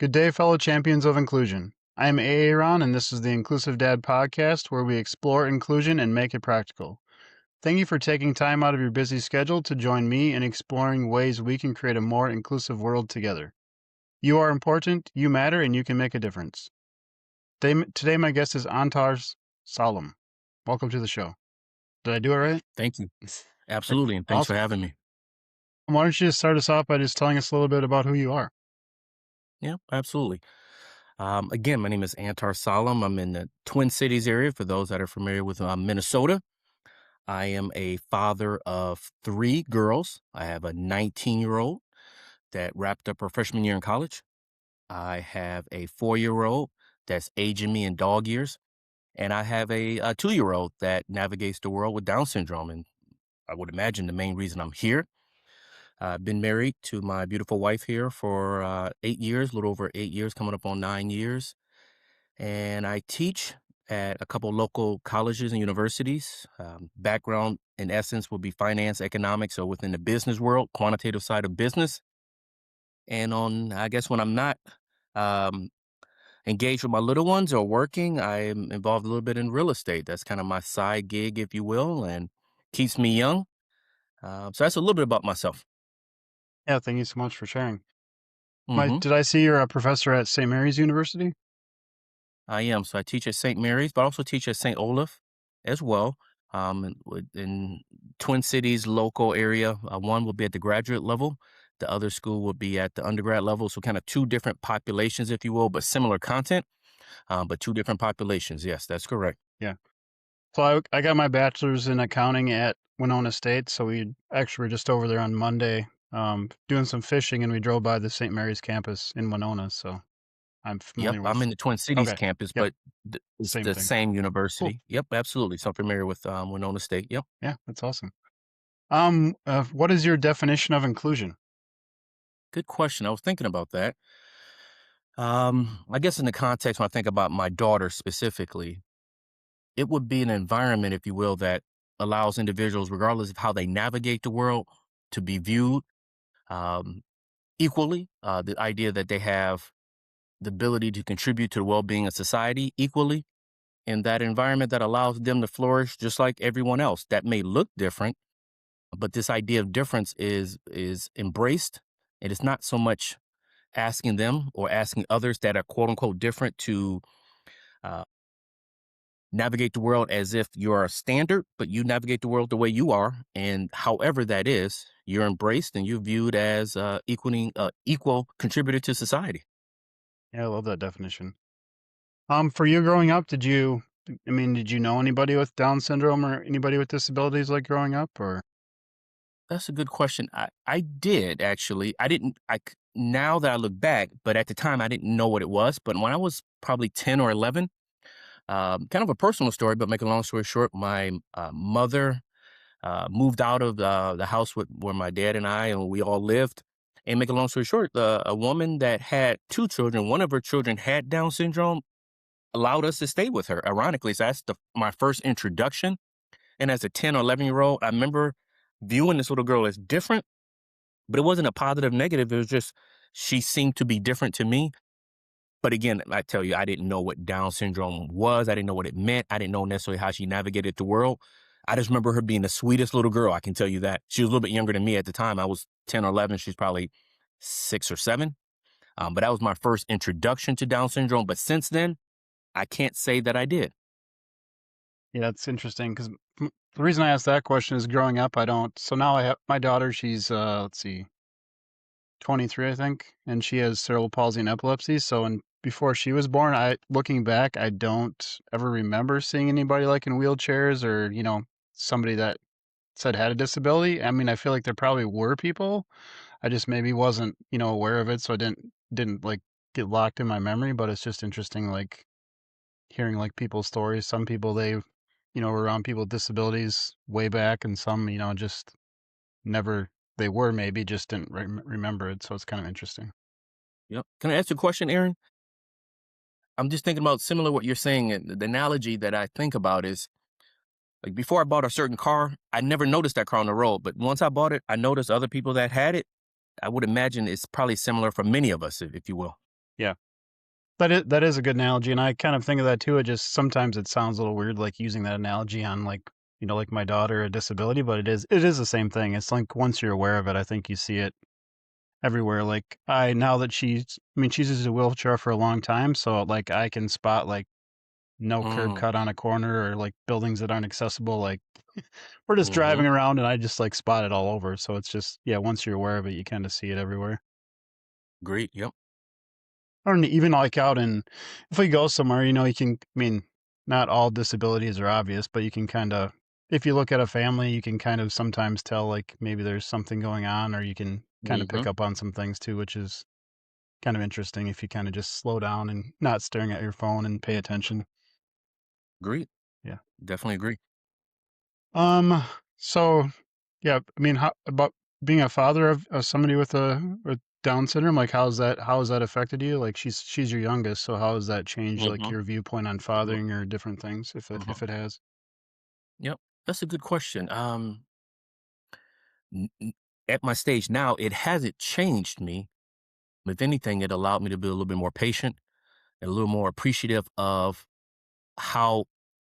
Good day, fellow champions of inclusion. I am Aaron, and this is the Inclusive Dad podcast where we explore inclusion and make it practical. Thank you for taking time out of your busy schedule to join me in exploring ways we can create a more inclusive world together. You are important, you matter, and you can make a difference. Today my guest is Antar Salim. Welcome to the show. Did I do it right? Thank you. Absolutely, and thanks for Awesome. having me. Why don't you just start us off by just telling us a little bit about who you are? Yeah, absolutely. Again, my name is Antar Salim. I'm in the Twin Cities area. For those that are familiar with Minnesota, I am a father of three girls. I have a 19-year-old that wrapped up her freshman year in college. I have a 4-year-old that's aging me in dog years, and I have a 2-year-old that navigates the world with Down syndrome. And I would imagine the main reason I'm here. I've been married to my beautiful wife here for 8 years, a little over 8 years, coming up on 9 years. And I teach at a couple local colleges and universities. Background, in essence, will be finance, economics, or within the business world, quantitative side of business. And I guess when I'm not um, engaged with my little ones or working, I'm involved a little bit in real estate. That's kind of my side gig, if you will, and keeps me young. So that's a little bit about myself. Yeah, thank you so much for sharing. hmm Did I see you're a professor at St. Mary's University? I am. So I teach at St. Mary's, but I also teach at St. Olaf as well. In Twin Cities local area, one will be at the graduate level. The other school will be at the undergrad level. So kind of two different populations, if you will, but similar content, but two different populations. Yes, that's correct. Yeah. So I got my bachelor's in accounting at Winona State. So we actually were just over there on Monday, doing some fishing, and we drove by the St. Mary's campus in Winona. So I'm Yep, familiar I'm with. in the Twin Cities Okay. campus, Yep. but it's Same the thing. same Cool. university. Yep, absolutely. So I'm familiar with Winona State. Yep. Yeah, that's awesome. What is your definition of inclusion? Good question. I was thinking about that. I guess in the context when I think about my daughter specifically, it would be an environment, if you will, that allows individuals, regardless of how they navigate the world, to be viewed um, equally. The idea that they have the ability to contribute to the well-being of society equally in that environment that allows them to flourish just like everyone else. That may look different, but this idea of difference is embraced, and it's not so much asking them or asking others that are quote unquote different to uh, navigate the world as if you're a standard, but you navigate the world the way you are. And however that is, you're embraced and you're viewed as equal contributor to society. Yeah, I love that definition. For you growing up, did you know anybody with Down syndrome or anybody with disabilities like growing up, or? That's a good question. I did actually. I didn't, now that I look back, but at the time I didn't know what it was. But when I was probably 10 or 11, kind of a personal story, but make a long story short, my mother moved out of the house where my dad and we all lived. And make a long story short, a woman that had two children, one of her children had Down syndrome, allowed us to stay with her. Ironically, so that's my first introduction. And as a 10 or 11-year-old, I remember viewing this little girl as different, but it wasn't a positive, negative. It was just she seemed to be different to me. But again, I tell you, I didn't know what Down syndrome was. I didn't know what it meant. I didn't know necessarily how she navigated the world. I just remember her being the sweetest little girl. I can tell you that. She was a little bit younger than me at the time. I was 10 or 11. She's probably 6 or 7. But that was my first introduction to Down syndrome. But since then, I can't say that I did. Yeah, that's interesting because the reason I asked that question is growing up, I don't. So now I have my daughter. She's let's see, 23, I think, and she has cerebral palsy and epilepsy. So, and before she was born, looking back, I don't ever remember seeing anybody like in wheelchairs or somebody that said had a disability. I mean, I feel like there probably were people. I just maybe wasn't aware of it, so I didn't like get locked in my memory. But it's just interesting, like hearing like people's stories. Some people were around people with disabilities way back, and some just never they were maybe just didn't remember it. So it's kind of interesting. Yep. Can I ask you a question, Aaron? I'm just thinking about similar what you're saying. And the analogy that I think about is like before I bought a certain car, I never noticed that car on the road. But once I bought it, I noticed other people that had it. I would imagine it's probably similar for many of us, if you will. Yeah. That is a good analogy, and I kind of think of that too. It just sometimes it sounds a little weird, like using that analogy on like like my daughter a disability, but it is the same thing. It's like once you're aware of it, I think you see it everywhere. Like I now that she's used a wheelchair for a long time, so like I can spot like no curb Mm, cut on a corner or like buildings that aren't accessible. Like we're just mhm. driving around and I just like spot it all over. So it's just yeah, once you're aware of it, you kind of see it everywhere. Agreed, yep. Or even like out in if we go somewhere, you can not all disabilities are obvious, but you can kinda if you look at a family, you can kind of sometimes tell, like, maybe there's something going on, or you can kinda pick Mhm. up on some things too, which is kind of interesting if you kinda just slow down and not staring at your phone and pay attention. Agreed. Yeah. Definitely agree. Um, so, yeah, how about being a father of somebody with Down syndrome, like, how has that affected you? Like, she's your youngest, so how has that changed, like, Mhm. your viewpoint on Mhm. fathering or different things, if it Mhm. if it has? Yep. That's a good question. N at my stage now, it hasn't changed me. If anything, it allowed me to be a little bit more patient and a little more appreciative of how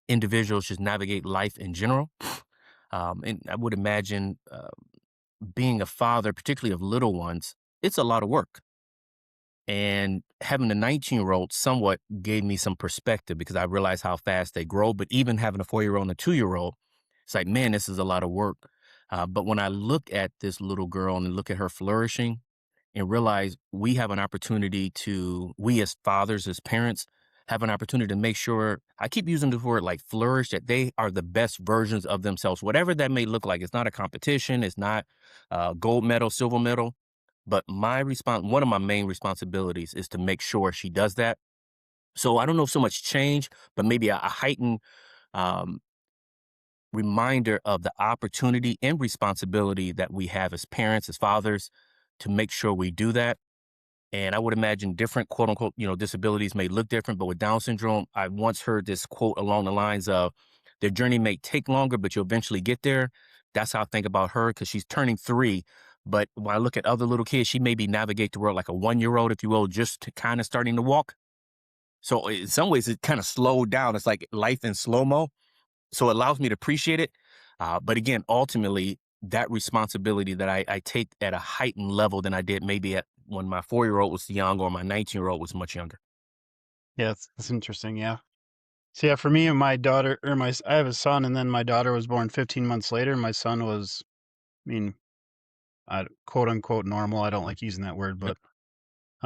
individuals just navigate life in general. And I would imagine being a father, particularly of little ones, it's a lot of work. And having a 19-year-old somewhat gave me some perspective because I realized how fast they grow. But even having a 4-year-old and a 2-year-old, it's like, man, this is a lot of work. But when I look at this little girl and look at her flourishing and realize we have an opportunity to, we as fathers, as parents, have an opportunity to make sure, I keep using the word like flourish, that they are the best versions of themselves, whatever that may look like. It's not a competition, it's not gold medal, silver medal. But one of my main responsibilities is to make sure she does that. So I don't know if so much change, but maybe a heightened um, reminder of the opportunity and responsibility that we have as parents, as fathers, to make sure we do that. And I would imagine different quote unquote, disabilities may look different, but with Down syndrome, I once heard this quote along the lines of their journey may take longer, but you'll eventually get there. That's how I think about her because she's turning 3. But when I look at other little kids, she maybe navigate the world like a 1-year old, if you will, just kind of starting to walk. So in some ways, it kind of slowed down. It's like life in slow mo. So it allows me to appreciate it. But again, ultimately, that responsibility that I take at a heightened level than I did maybe at when my 4-year-old was young or my 19-year-old was much younger. Yeah, that's interesting, yeah. So, yeah, for me and my daughter or I have a son, and then my daughter was born 15 months later, my son was, I mean, quote, unquote, "normal." I don't like using that word, Yep. but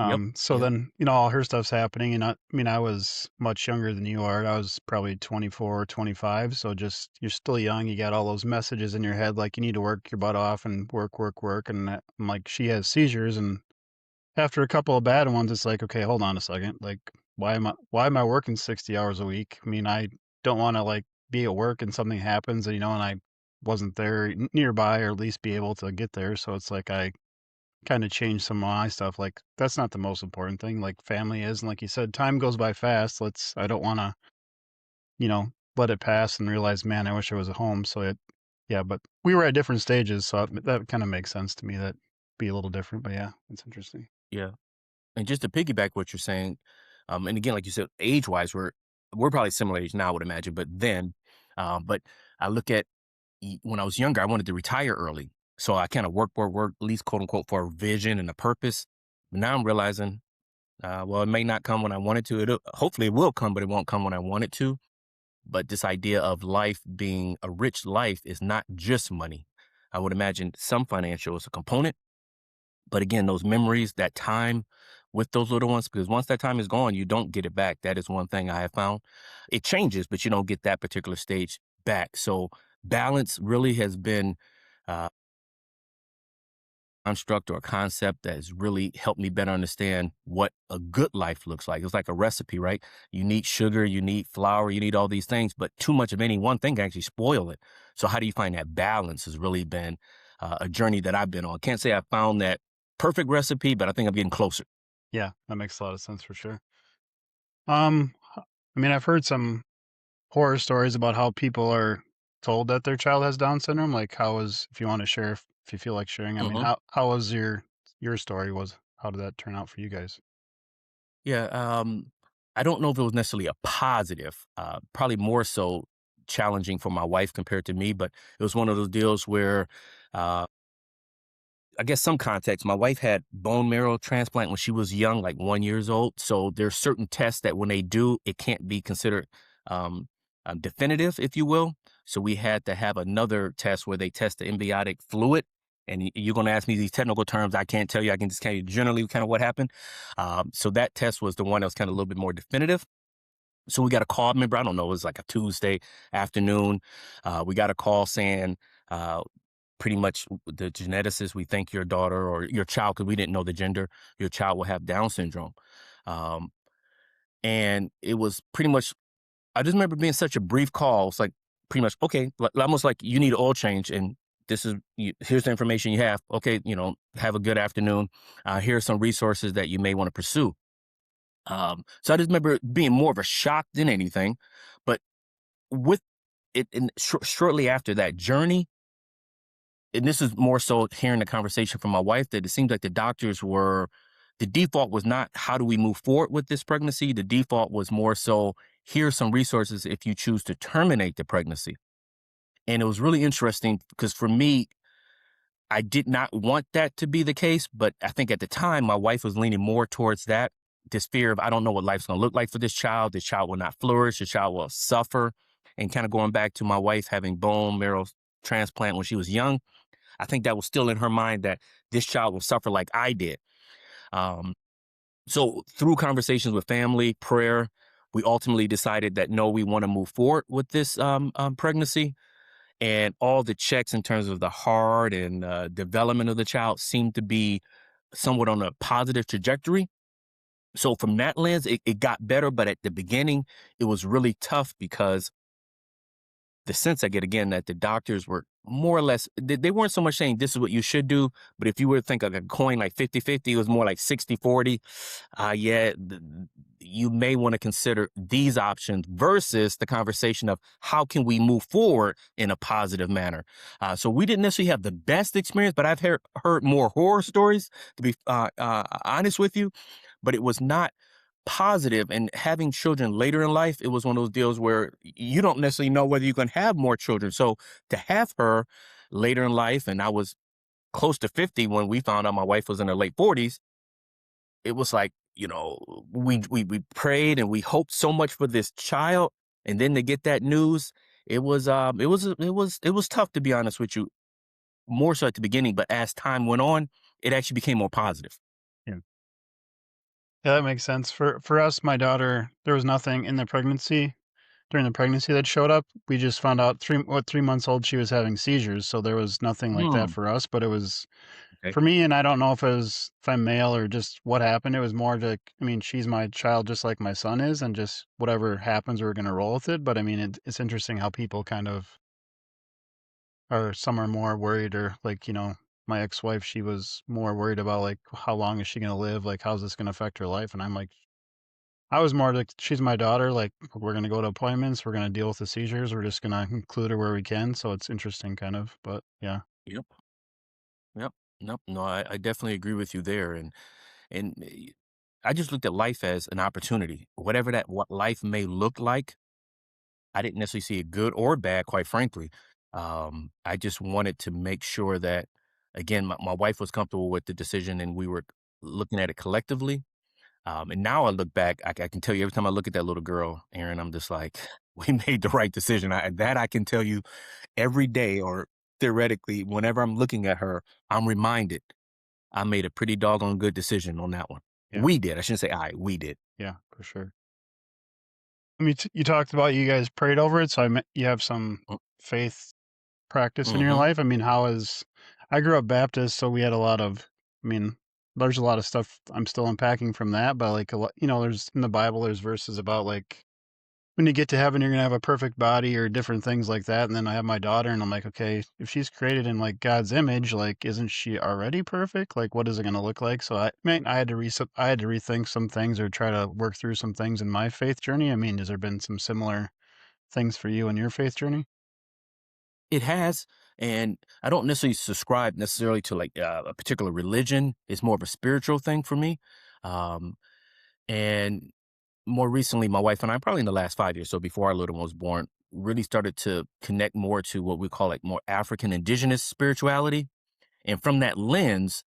Yep. so Yep. then, all her stuff's happening, and I was much younger than you are. I was probably 24, 25. So just you're still young. You got all those messages in your head like you need to work your butt off and work, work, work. And I'm like, she has seizures, and after a couple of bad ones, it's like, okay, hold on a second. Like, why am I working 60 hours a week? I don't want to like be at work and something happens, and I wasn't there nearby or at least be able to get there. So it's like I kinda change some of my stuff, like, that's not the most important thing, like, family is, and like you said, time goes by fast, I don't wanna, you know, let it pass and realize, "Man, I wish I was at home," so yeah, but we were at different stages, so that kinda makes sense to me, that be a little different, but yeah, it's interesting. Yeah. And just to piggyback what you're saying, and again, like you said, age wise, we're probably similar age now, I would imagine. But then, but I look at when I was younger, I wanted to retire early, so I kind of work, at least quote unquote, for a vision and a purpose. But now I'm realizing, well, it may not come when I want it to. Hopefully it will come, but it won't come when I want it to. But this idea of life being a rich life is not just money. I would imagine some financial is a component, but again, those memories, that time with those little ones, because once that time is gone, you don't get it back. That is one thing I have found. It changes, but you don't get that particular stage back. So balance really has been uh, construct or a concept that has really helped me better understand what a good life looks like. It's like a recipe, right? You need sugar, you need flour, you need all these things, but too much of any one thing can actually spoil it. So how do you find that balance has really been a journey that I've been on. Can't say I found that perfect recipe, but I think I'm getting closer. Yeah, that makes a lot of sense for sure. I've heard some horror stories about how people are told that their child has Down syndrome, like, if you wanna share if you feel like sharing, hmm how was your story how did that turn out for you guys? Yeah, I don't know if it was necessarily a positive, probably more so challenging for my wife compared to me, but it was one of those deals where, uh, I guess some context, my wife had bone marrow transplant when she was young, like 1 years old. So there's certain tests that when they do, it can't be considered um, definitive, if you will. So we had to have another test where they test the embryonic fluid. And you're going to ask me these technical terms. I can't tell you. I can just tell you generally kind of what happened. So that test was the one that was kind of a little bit more definitive. So we got a call. Remember, I don't know, it was like a Tuesday afternoon. We got a call saying, uh, pretty much the geneticist, we think your daughter or your child, because we didn't know the gender, your child will have Down syndrome. Um, and it was pretty much, I just remember being such a brief call. It's like pretty much, okay, almost like you need an oil change. And here's the information you have. Okay, have a good afternoon. Here are some resources that you may want to pursue. So I just remember it being more of a shock than anything. But with it, shortly after that journey, and this is more so hearing the conversation from my wife, that it seems like the default was not how do we move forward with this pregnancy. The default was more so here's some resources if you choose to terminate the pregnancy. And it was really interesting because for me, I did not want that to be the case, but I think at the time my wife was leaning more towards that. This fear of I don't know what life's going to look like for this child. This child will not flourish. The child will suffer. And kind of going back to my wife having bone marrow transplant when she was young, I think that was still in her mind that this child will suffer like I did. Um, so through conversations with family, prayer, we ultimately decided that no, we want to move forward with this pregnancy. And all the checks in terms of the heart and development of the child seemed to be somewhat on a positive trajectory. So from that lens, it got better. But at the beginning, it was really tough because the sense I get again that the doctors were more or less they weren't so much saying this is what you should do, but if you were to think of a coin like 50-50, it was more like 60-40. Yeah, you may want to consider these options versus the conversation of how can we move forward in a positive manner. So we didn't necessarily have the best experience, but I've heard more horror stories, to be honest with you, but it was not positive. And having children later in life, it was one of those deals where you don't necessarily know whether you can have more children. So to have her later in life, and I was close to 50 when we found out my wife was in her late 40s, it was like, we prayed and we hoped so much for this child. And then to get that news, it was tough, to be honest with you, more so at the beginning, but as time went on, it actually became more positive. Yeah. Yeah, that makes sense. For us, my daughter, there was nothing in the pregnancy during the pregnancy that showed up. We just found out 3 months old she was having seizures, so there was nothing like that Mm, for us, but it was okay. for me, and I don't know if I'm male or just what happened. It was more to I mean, she's my child just like my son is, and just whatever happens, we're gonna roll with it, but I mean, it's interesting how people kind of or some are more worried or like, my ex-wife, she was more worried about like how long is she gonna live? Like, how's this gonna affect her life? And I'm like, I was more like, she's my daughter. Like, we're gonna go to appointments. We're gonna deal with the seizures. We're just gonna include her where we can. So it's interesting, kind of. But yeah, Yep. Yep. Nope. No, I definitely agree with you there. And I just looked at life as an opportunity. Whatever that what life may look like, I didn't necessarily see it good or bad, quite frankly. I just wanted to make sure that, again, my wife was comfortable with the decision and we were looking at it collectively. And now I look back, I can tell you every time I look at that little girl, Aaron, I'm just like, we made the right decision. I can tell you every day, or theoretically, whenever I'm looking at her, I'm reminded I made a pretty doggone good decision on that one. yeah, We did. I shouldn't say we did. yeah, for sure. I mean, you talked about you guys prayed over it, so you have some faith practice in your Mm-hmm. life. I mean, I grew up Baptist, so we had a lot of. I mean, there's a lot of stuff I'm still unpacking from that, but like a lot, there's in the Bible, there's verses about like when you get to heaven, you're gonna have a perfect body or different things like that. And then I have my daughter, and I'm like, okay, if she's created in like God's image, like, isn't she already perfect? Like, what is it gonna look like? So I had to rethink some things or try to work through some things in my faith journey. I mean, has there been some similar things for you in your faith journey? It has, and I don't necessarily subscribe necessarily to like a particular religion. It's more of a spiritual thing for me. Um, And more recently, my wife and I, probably in the last 5 years, so before our little one was born, really started to connect more to what we call like more African indigenous spirituality. And from that lens,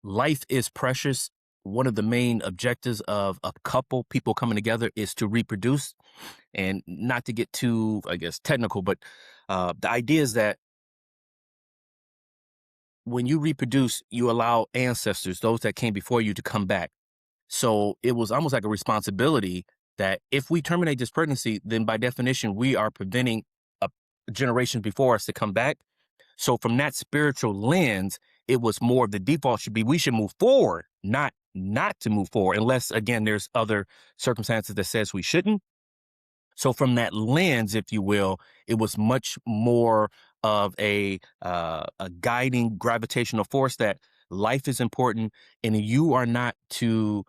life is precious. One of the main objectives of a couple, people coming together, is to reproduce. And not to get too, I guess, technical, but the idea is that when you reproduce, you allow ancestors, those that came before you, to come back. So it was almost like a responsibility that if we terminate this pregnancy, then by definition, we are preventing a generation before us to come back. So from that spiritual lens, it was more of the default should be we should move forward, not to move forward, unless again there's other circumstances that says we shouldn't. So from that lens, if you will, it was much more of a guiding gravitational force that life is important, and you are not to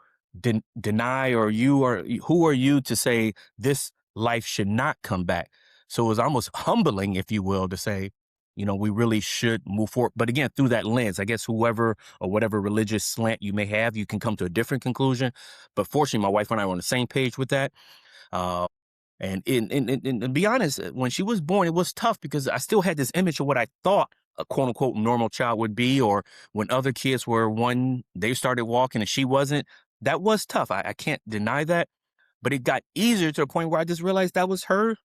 deny, or who are you to say this life should not come back. So it was almost humbling, if you will, to say, we really should move forward. But again, through that lens, I guess whoever or whatever religious slant you may have, you can come to a different conclusion. But fortunately, my wife and I were on the same page with that. Uh, and to be honest, when she was born, it was tough because I still had this image of what I thought a quote unquote normal child would be, or when other kids were one, they started walking and she wasn't. That was tough. I can't deny that. But it got easier to a point where I just realized that was her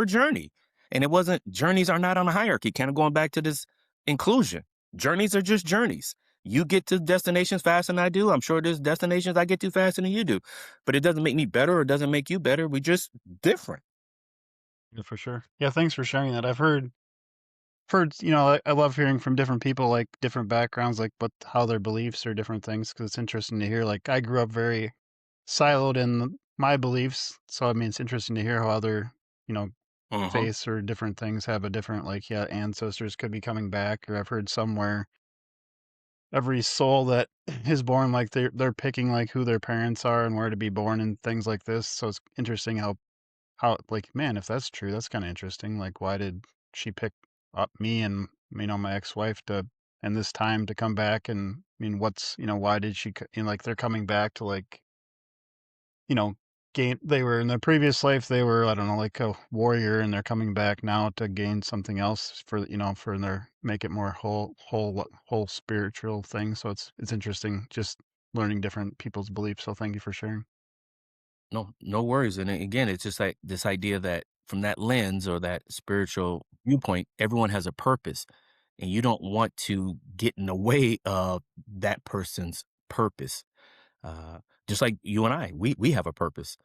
journey. And it wasn't, journeys are not on a hierarchy. Kind of going back to this inclusion. Journeys are just journeys. You get to destinations faster than I do. I'm sure there's destinations I get to faster than you do. But it doesn't make me better or doesn't make you better. We just different. Yeah, for sure. Yeah, thanks for sharing that. I've heard, I love hearing from different people, like different backgrounds, like what how their beliefs are different things, because it's interesting to hear. Like I grew up very siloed in my beliefs, so I mean it's interesting to hear how other, you know, Uh-huh. faiths or different things have a different, like, yeah, ancestors could be coming back. Or I've heard somewhere every soul that is born, like they're picking like who their parents are and where to be born and things like this. So it's interesting how like, man, if that's true, that's kinda interesting, like, why did she pick up me and, my ex-wife to and this time to come back, and, I mean, why did she c like, they're coming back to, like, you know, gain they were in their previous life, they were, I don't know, like a warrior, and they're coming back now to gain something else for, for their make it more whole spiritual thing, so it's interesting just learning different people's beliefs, so thank you for sharing. No, no worries. And again, it's just like this idea that from that lens or that spiritual viewpoint, everyone has a purpose. And you don't want to get in the way of that person's purpose. Uh, just like you and I, we have a purpose.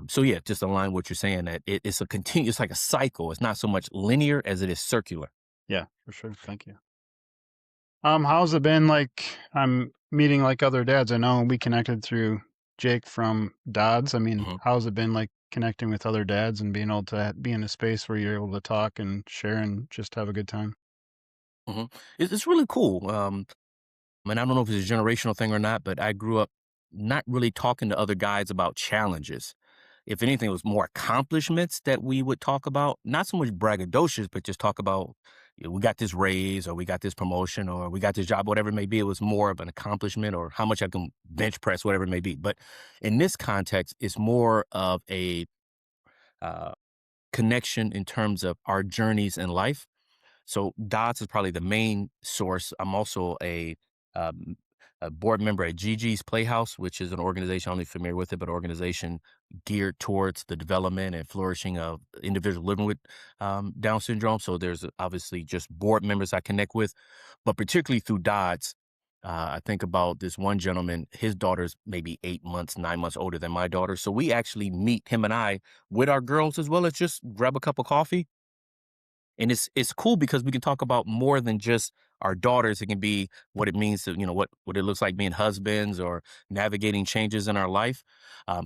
So yeah, just align what you're saying that it's a continuous, like a cycle. It's not so much linear as it is circular. Yeah, for sure, thank you. How's it been like I'm meeting like other dads? I know we connected through Jake from Dodds. I mean, Mhm, how's it been like connecting with other dads and being able to be in a space where you're able to talk and share and just have a good time? mhm. It's really cool. And I don't know if it's a generational thing or not, but I grew up not really talking to other guys about challenges. If anything, it was more accomplishments that we would talk about, not so much braggadocious, but just talk about, we got this raise or we got this promotion or we got this job, whatever it may be. It was more of an accomplishment or how much I can bench press, whatever it may be. But in this context, it's more of a uh, connection in terms of our journeys in life. So Dots is probably the main source. I'm also um, a board member at Gigi's Playhouse, which is an organization, I'm only familiar with it, but organization geared towards the development and flourishing of individuals living with Down syndrome. So there's obviously just board members I connect with, but particularly through Dots. I think about this one gentleman, his daughter's maybe 8 months, 9 months older than my daughter. So we actually meet him and I with our girls as well as just grab a cup of coffee, and it's cool because we can talk about more than just our daughters. It can be what it means to, what it looks like being husbands or navigating changes in our life.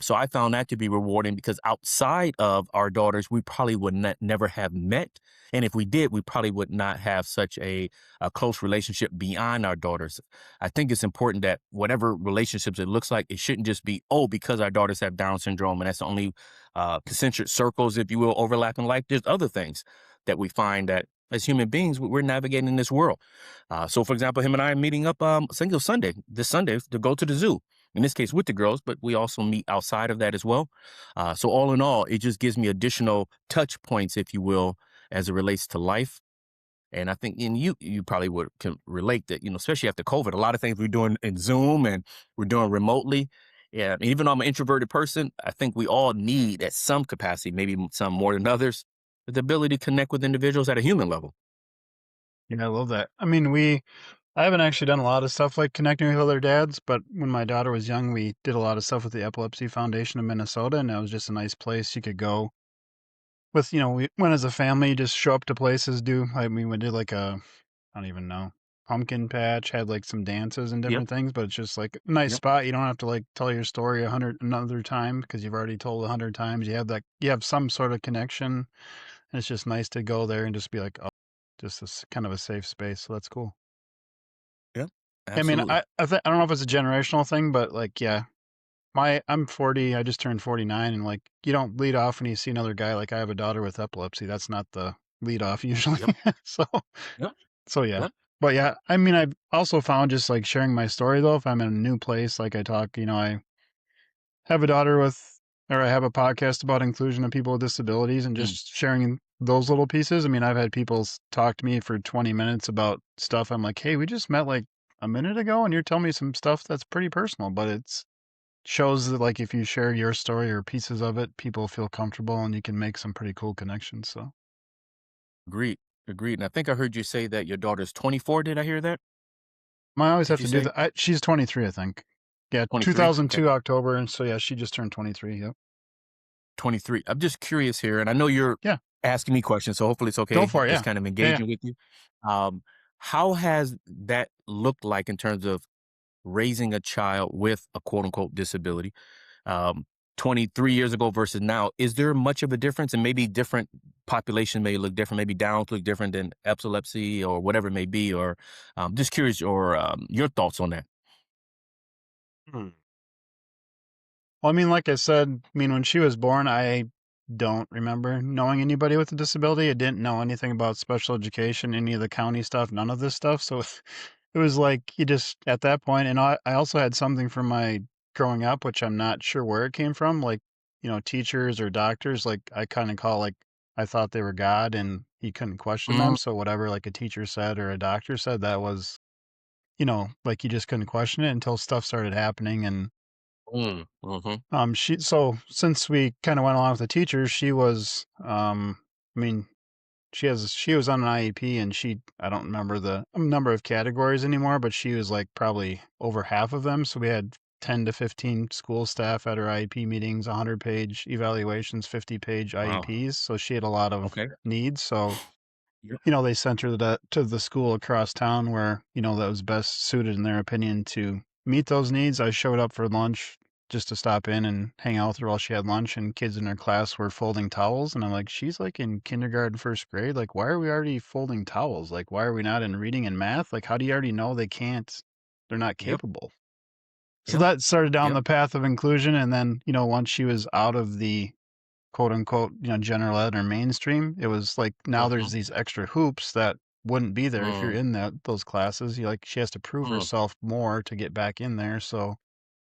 So I found that to be rewarding because outside of our daughters, we probably would never have met. And if we did, we probably would not have such a close relationship beyond our daughters. I think it's important that whatever relationships it looks like, it shouldn't just be, oh, because our daughters have Down syndrome and that's the only concentric circles, if you will, overlap in life. There's other things that we find that as human beings, we're navigating in this world. So, for example, him and I are meeting up, I think it was Sunday, this Sunday, to go to the zoo. in this case with the girls, but we also meet outside of that as well. So all in all, it just gives me additional touch points, if you will, as it relates to life. And I think, and you probably would can relate that, especially after COVID, a lot of things we're doing in Zoom and we're doing remotely. Yeah, and even though I'm an introverted person, I think we all need at some capacity, maybe some more than others, the ability to connect with individuals at a human level. Yeah, I love that. I mean, I haven't actually done a lot of stuff like connecting with other dads, but when my daughter was young, we did a lot of stuff with the Epilepsy Foundation of Minnesota, and that was just a nice place you could go with, we went as a family, just show up to places, I mean, we did like I don't even know, pumpkin patch, had like some dances and Yep. different things, but it's just like a nice Yep. spot. You don't have to like tell your story another time because you've already told 100 times. You have some sort of connection. And it's just nice to go there and just be like, oh, just this kind of a safe space. So that's cool. Yep. I mean, Absolutely. I don't know if it's a generational thing, but like, yeah, I'm 40. I just turned 49, and like, you don't lead off when you see another guy. Like, I have a daughter with epilepsy. That's not the lead off usually. Yep. so, Yep. so yeah. Yep. But yeah, I mean, I've also found just like sharing my story though, if I'm in a new place, like I have a daughter or I have a podcast about inclusion of people with disabilities and Mm. just sharing those little pieces. I mean, I've had people talk to me for 20 minutes about stuff. I'm like, hey, we just met like a minute ago and you're telling me some stuff that's pretty personal, but it's shows that like if you share your story or pieces of it, people feel comfortable and you can make some pretty cool connections. So Agreed. Agreed. And I think I heard you say that your daughter's 24. Did I hear that? I always Did have you to do say that. She's 23, I think. Yeah, 23? Okay. 2002 October, and so yeah, she just turned 23. Yep. 23. I'm just curious here, and I know you're Yeah, asking me questions, so hopefully it's go okay, for it. just Yeah, kind of yeah, yeah. engaging with you. Um, how has that looked like in terms of raising a child with a quote unquote disability? Um, 23 years ago versus now, is there much of a difference? And maybe different population may look different, maybe Downs look different than epilepsy or whatever it may be, or just curious, or your thoughts on that. Hmm. Well, I mean, like I said, I mean, when she was born, I don't remember knowing anybody with a disability. I didn't know anything about special education, any of the county stuff, none of this stuff. So it was like you just at that point, and I also had something from my growing up, which I'm not sure where it came from, like, teachers or doctors, like I kind of call like I thought they were God and you couldn't question them. Mm, So whatever like a teacher said or a doctor said, that was, like you just couldn't question it until stuff started happening. And mhm. so since we kind of went along with the teachers, she was, I mean, she was on an IEP and I don't remember the number of categories anymore, but she was like probably over half of them. So we had 10 to 15 school staff at her IEP meetings, 100-page evaluations, 50-page Wow. IEPs. So she had a lot of Okay. needs. So, Yep. they sent her to the school across town where, that was best suited in their opinion to meet those needs. I showed up for lunch just to stop in and hang out with her while she had lunch, and kids in her class were folding towels. And I'm like, she's like in kindergarten, first grade. Like, why are we already folding towels? Like, why are we not in reading and math? Like, how do you already know they're not Yep. capable? So Yep. that started down Yep. the path of inclusion. And then, once she was out of the quote unquote, general ed or mainstream, it was like now there's Mhm. these extra hoops that wouldn't be there if you're Mm, in those classes. She has to prove mm. herself more to get back in there. So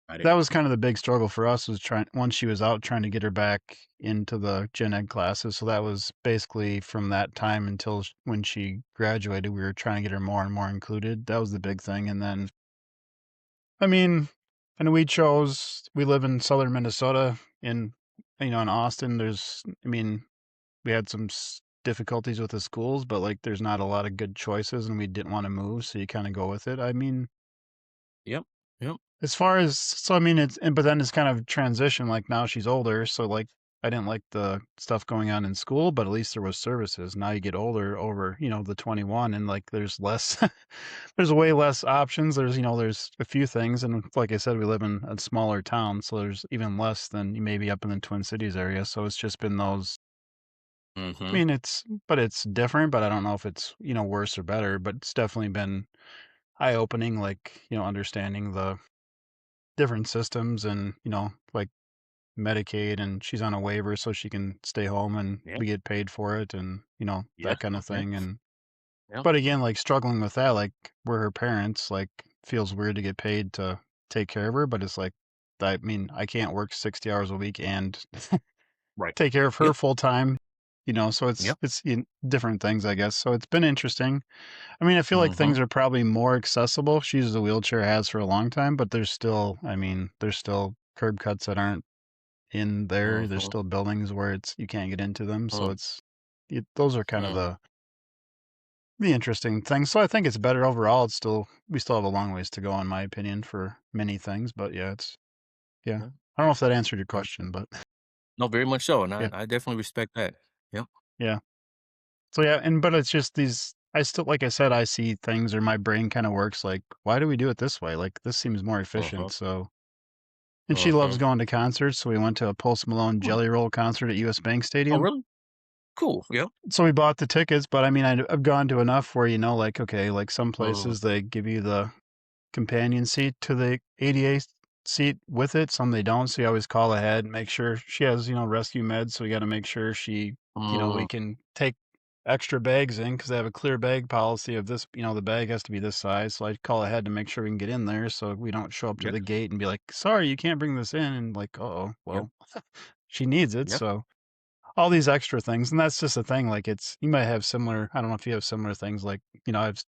Got it. that was kind of the big struggle for us was trying once she was out trying to get her back into the gen ed classes. So that was basically from that time until when she graduated, we were trying to get her more and more included. That was the big thing. And then, I mean, and we live in southern Minnesota in Austin. We had some difficulties with the schools, but like there's not a lot of good choices and we didn't want to move. So you kind of go with it. I mean, Yep. Yep. as far as, so I mean, but then it's kind of transition. Like now she's older. So like I didn't like the stuff going on in school, but at least there was services. Now you get older over, the 21 and like there's less, there's way less options. There's a few things. And like I said, we live in a smaller town. So there's even less than maybe up in the Twin Cities area. So it's just been those. I Mhm. mean, it's different, but I don't know if it's, worse or better, but it's definitely been eye-opening, like, understanding the different systems and, like Medicaid and she's on a waiver so she can stay home and Yep. we get paid for it and, Yeah. that kind of Okay. thing. And, Yep. but again, like struggling with that, like we're her parents, like feels weird to get paid to take care of her, but it's like, I mean, I can't work 60 hours a week and Right. take care of her Yep. full time, so Yep. it's different things, I guess. So it's been interesting. I mean, I feel like Mhm. things are probably more accessible. She uses a wheelchair, has for a long time, but there's still curb cuts that aren't in there. There's Mhm. still buildings where you can't get into them. So Mm. those are kind of Mm. the interesting things. So I think it's better overall. We still have a long ways to go, in my opinion, for many things. But yeah, yeah. Yeah. I don't know if that answered your Uh, question, but no, very much so, and yeah, I definitely respect that. Yep. yeah. So yeah, but it's just I still, like I said, I see things or my brain kind of works like, why do we do it this way? Like this seems more efficient. Uh-huh. So, and she loves Uh-huh. going to concerts. So we went to a Post Malone Hmm. Jelly Roll concert at US Bank Oh, Stadium. really? Cool. Yep. So we bought the tickets, but I mean, I've gone to enough where, like, okay, like some Mm. places they give you the companion seat to the ADA seat with it. Some they don't. So you always call ahead and make sure she has, rescue meds. So we got to make sure we Mm. can take extra bags in because they have a clear bag policy of this, the bag has to be this size. So I call ahead to make sure we can get in there so we don't show up to Yep. the gate and be like, sorry, you can't bring this in. And like, oh, Yep. well, she needs it. Yep. So all these extra things. And that's just a thing. Like you might have similar, I don't know if you have similar things. Like, I've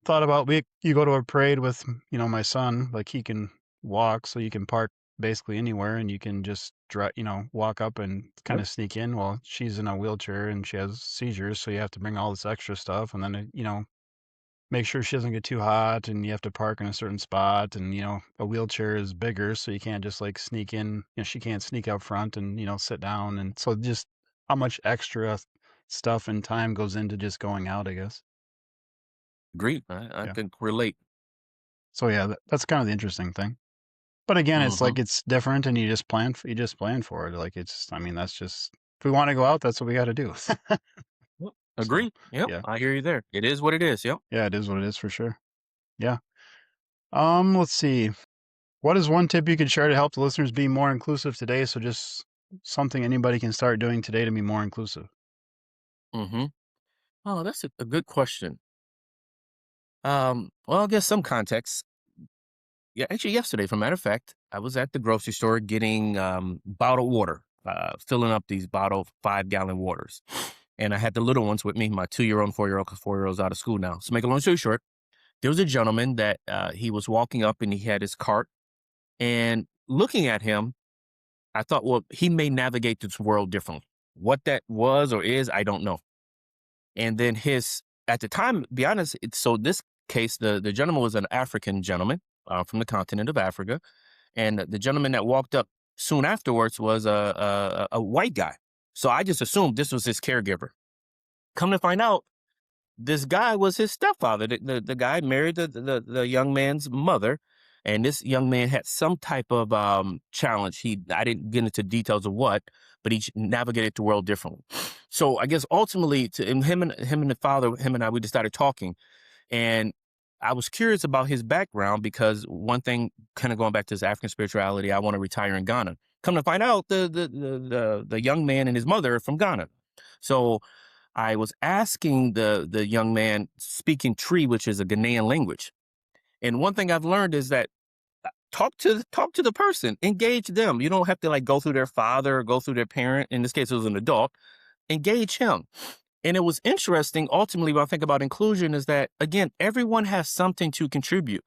thought about you go to a parade with, my son, like he can walk, so you can park basically anywhere and you can just walk up and kind Yep. of sneak in. Well, she's in a wheelchair and she has seizures, so you have to bring all this extra stuff and then, make sure she doesn't get too hot and you have to park in a certain spot and, a wheelchair is bigger, so you can't just like sneak in, she can't sneak up front and, sit down. And so just how much extra stuff and time goes into just going out, I guess. Agreed. I Yeah. can relate. So yeah, that's kind of the interesting thing. But again, it's Mhm. like it's different and you just plan for it. Like I mean, that's just if we want to go out, that's what we got to do. Yep. So, Agreed. Yep. yeah. I hear you there. It is what it is. Yep. Yeah, it is what it is for sure. Yeah. Let's see. What is one tip you could share to help the listeners be more inclusive today? So just something anybody can start doing today to be more inclusive. Mhm. Oh, that's a good question. Well, I guess some context. Yeah, actually, yesterday, for matter of fact, I was at the grocery store getting bottled water, filling up these bottled 5-gallon waters. And I had the little ones with me, my 2-year-old and 4-year-old, because 4-year old's out of school now. So, make a long story short, there was a gentleman that he was walking up and he had his cart. And looking at him, I thought, well, he may navigate this world differently. What that was or is, I don't know. And then at the time, be honest, so this case, the gentleman was an African gentleman from the continent of Africa. And the gentleman that walked up soon afterwards was a white guy. So I just assumed this was his caregiver. Come to find out, this guy was his stepfather. The guy married the young man's mother, and this young man had some type of challenge. I didn't get into details of what, but he navigated the world differently. So I guess ultimately, and him and the father, him and I, we just started talking, and I was curious about his background because one thing, kind of going back to his African spirituality, I want to retire in Ghana. Come to find out, the young man and his mother are from Ghana. So I was asking the young man speaking Tree, which is a Ghanaian language. And one thing I've learned is that talk to the person, engage them. You don't have to like go through their father or go through their parent. In this case, it was an adult. Engage him. And it was interesting. Ultimately, when I think about inclusion, is that again, everyone has something to contribute.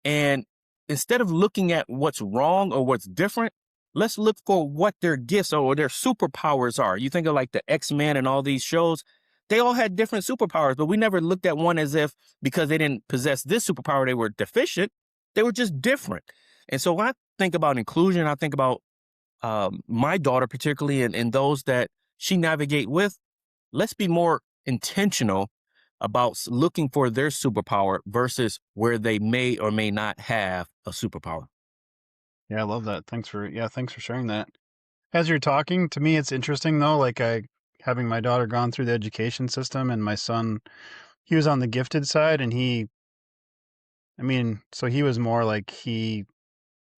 And instead of looking at what's wrong or what's different, let's look for what their gifts or their superpowers are. You think of like the X-Men and all these shows, they all had different superpowers, but we never looked at one as if because they didn't possess this superpower, they were deficient. They were just different. And so when I think about inclusion, I think about my daughter particularly and those that she navigate with, let's be more intentional about looking for their superpower versus where they may or may not have a superpower. Yeah, I love that. Thanks for sharing that. As you're talking, to me, it's interesting though. Like having my daughter gone through the education system and my son, he was on the gifted side and I mean, so he was more like he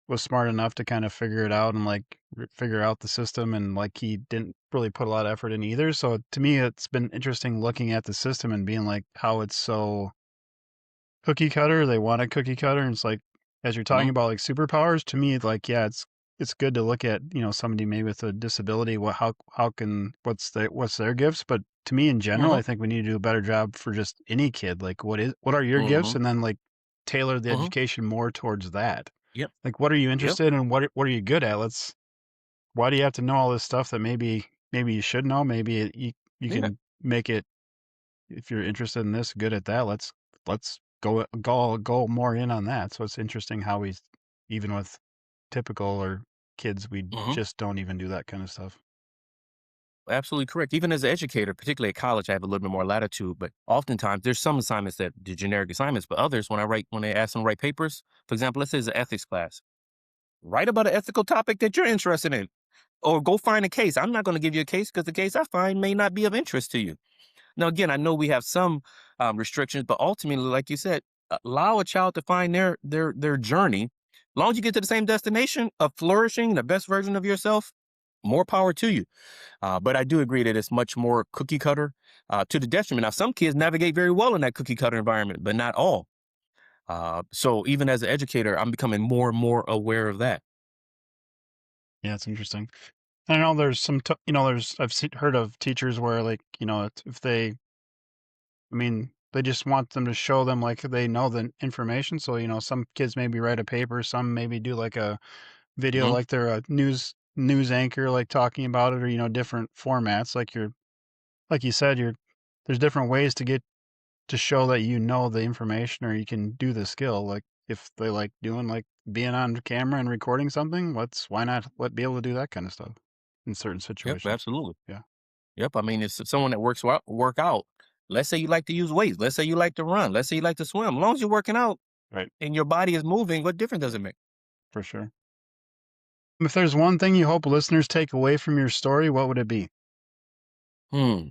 was smart enough to kind of figure it out and like figure out the system and like he didn't really put a lot of effort in either. So to me, it's been interesting looking at the system and being like how it's so cookie cutter. They want a cookie cutter, and it's like as you're talking Mhm, about, like, superpowers, to me, like, yeah, it's good to look at, somebody maybe with a disability, how can what's their gifts, but to me, in general, mhm, I think we need to do a better job for just any kid, like, what are your gifts? mhm, And then, like, tailor the mhm. education more towards that. Yep, Like, what are you yep, interested in? What are you good at? Why do you have to know all this stuff that maybe you should know? Maybe you yeah, can make it, if you're interested in this, good at that, let's go more in on that. So it's interesting how even with typical or kids, we mhm. just don't even do that kind of stuff. Absolutely correct. Even as an educator, particularly at college, I have a little bit more latitude, but oftentimes there's some assignments that the generic assignments, but others when they ask them to write papers, for example, let's say it's an ethics class, write about an ethical topic that you're interested in, or go find a case. I'm not going to give you a case because the case I find may not be of interest to you. Now, again, I know we have some restrictions, but ultimately, like you said, allow a child to find their journey. As long as you get to the same destination of flourishing, the best version of yourself, more power to you. But I do agree that it's much more cookie cutter to the detriment. Now, some kids navigate very well in that cookie cutter environment, but not all. So even as an educator, I'm becoming more and more aware of that. Yeah, it's interesting. I know there's heard of teachers where, like, if they, I mean, they just want them to show them, like, they know the information. So, some kids maybe write a paper, some maybe do like a video, Hmm. like they're a news anchor, like talking about it, or different formats. Like you said, there's different ways to show that you know the information or you can do the skill. Like, if they like doing, like, being on camera and recording something, why not be able to do that kind of stuff in certain Yep, situations? absolutely. Yeah, Yep. I mean, it's someone that work out. Let's say you like to use weights. Let's say you like to run. Let's say you like to swim. As long as you're working out right, and your body is moving, what difference does it make? for sure. If there's one thing you hope listeners take away from your story, what would it be? Hmm.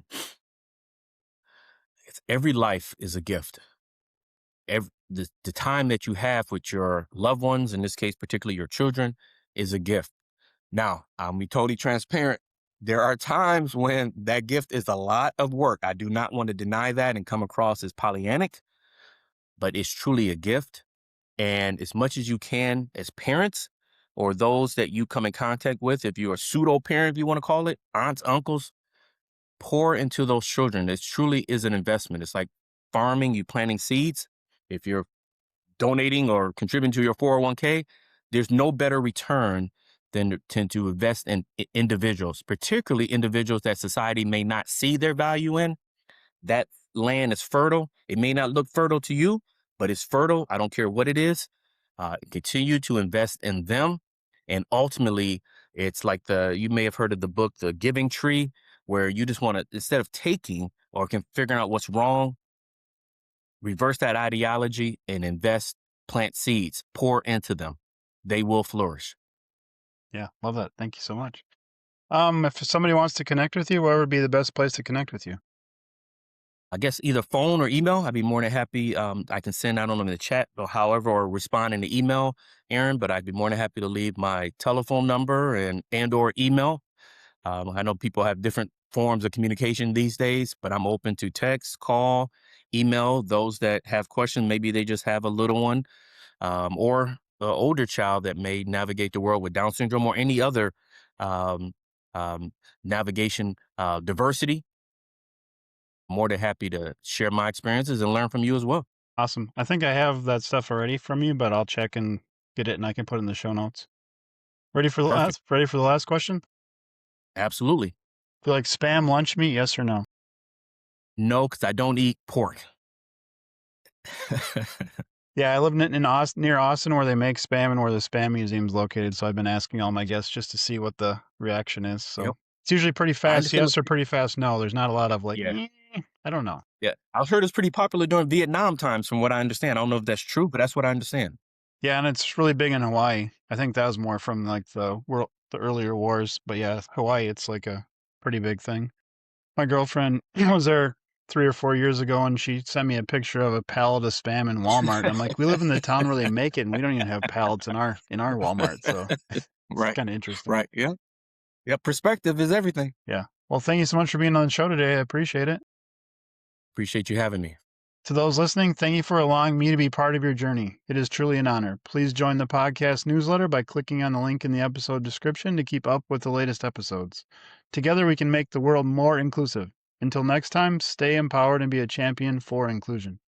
Every life is a gift. The time that you have with your loved ones, in this case, particularly your children, is a gift. Now, I'll be totally transparent. There are times when that gift is a lot of work. I do not want to deny that and come across as Pollyannic, but it's truly a gift. And as much as you can, as parents or those that you come in contact with, if you're a pseudo parent, if you want to call it, aunts, uncles, pour into those children. It truly is an investment. It's like farming, you planting seeds. If you're donating or contributing to your 401k, there's no better return than to tend to invest in individuals, particularly individuals that society may not see their value in. That land is fertile. It may not look fertile to you, but it's fertile. I don't care what it is. Continue to invest in them. And ultimately, it's like you may have heard of the book, The Giving Tree, where you just want to, instead of taking or figuring out what's wrong, reverse that ideology and invest, plant seeds, pour into them. They will flourish. Yeah, love that. Thank you so much. If somebody wants to connect with you, where would be the best place to connect with you? I guess either phone or email. I'd be more than happy. I can send out on them in the chat or however, or respond in the email, Aaron. But I'd be more than happy to leave my telephone number and or email. I know people have different forms of communication these days, but I'm open to text, call, email. Those that have questions, maybe they just have a little one, or an older child that may navigate the world with Down syndrome or any other um, navigation diversity. More than happy to share my experiences and learn from you as well. Awesome. I think I have that stuff already from you, but I'll check and get it, and I can put it in the show notes. Perfect. Ready for the last question? Absolutely. Feel like spam lunch meat? Yes or no? No, because I don't eat pork. Yeah, I live near Austin, where they make spam and where the spam museum is located. So I've been asking all my guests just to see what the reaction is. So Yep. it's usually pretty I fast understand. yes or pretty fast no. There's not a lot of, like, Yeah. I don't know. Yeah. I've heard it's pretty popular during Vietnam times, from what I understand. I don't know if that's true, but that's what I understand. Yeah, and it's really big in Hawaii. I think that was more from, like, the earlier wars. But yeah, Hawaii, it's like a pretty big thing. My girlfriend was there 3 or 4 years ago, and she sent me a picture of a pallet of spam in Walmart, and I'm like, "We live in the town where they make it, and we don't even have pallets in our Walmart." So it's Right. kinda interesting. Right. Yeah. Yeah. Perspective is everything. Yeah. Well, thank you so much for being on the show today. I appreciate it. Appreciate you having me. To those listening, thank you for allowing me to be part of your journey. It is truly an honor. Please join the podcast newsletter by clicking on the link in the episode description to keep up with the latest episodes. Together, we can make the world more inclusive. Until next time, stay empowered and be a champion for inclusion.